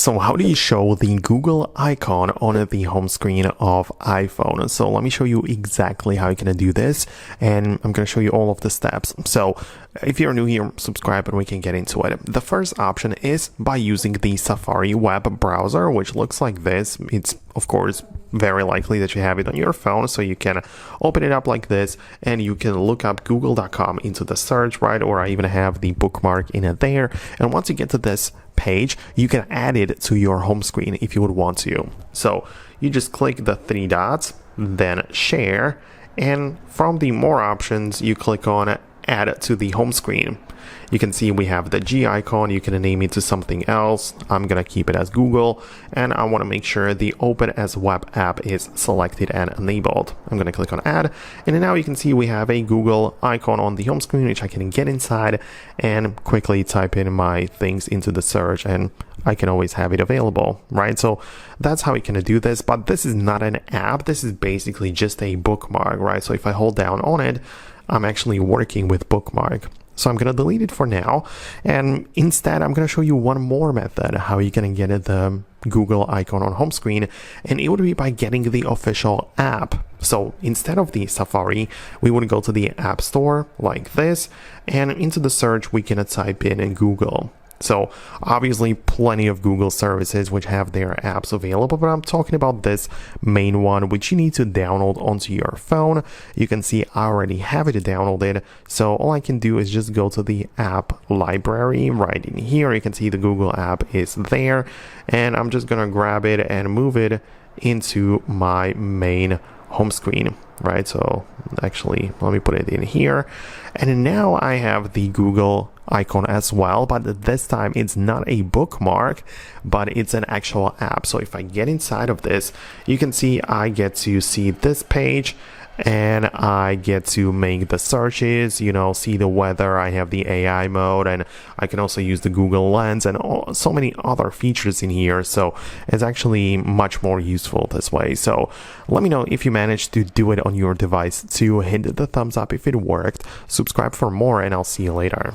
So how do you show the Google icon on the home screen of iPhone? So let me show you exactly how you can do this, and I'm going to show you all of the steps. So if you're new here, subscribe and we can get into it. The first option is by using the Safari web browser, which looks like this. It's of course very likely that you have it on your phone, so you can open it up like this and you can look up google.com into the search, right? Or I even have the bookmark in it there. And once you get to this page, you can add it to your home screen if you would want to. So you just click the three dots, then share, and from the more options, you click on add to the home screen. You can see we have the G icon. You can name it to something else. I'm gonna keep it as Google, and I want to make sure the Open as Web app is selected and enabled. I'm gonna click on add, and now you can see we have a Google icon on the home screen, which I can get inside and quickly type in my things into the search, and I can always have it available, right? So that's how we can do this, but this is not an app. This is basically just a bookmark, right? So if I hold down on it, I'm actually working with bookmark. So I'm going to delete it for now, and instead I'm going to show you one more method how you can get the Google icon on home screen, and it would be by getting the official app. So instead of the Safari, we would go to the App Store like this, and into the search we can type in Google. So obviously plenty of Google services which have their apps available, but I'm talking about this main one which you need to download onto your phone. You can see I already have it downloaded, so all I can do is just go to the app library right in here. You can see the Google app is there, and I'm just gonna grab it and move it into my main home screen, right? So actually let me put it in here, and now I have the Google icon as well, but this time it's not a bookmark, but it's an actual app. So if I get inside of this, you can see I get to see this page, and I get to make the searches, you know, see the weather. I have the AI mode, and I can also use the Google Lens and so many other features in here. So it's actually much more useful this way. So let me know if you managed to do it on your device too. Hit the thumbs up if it worked, subscribe for more, and I'll see you later.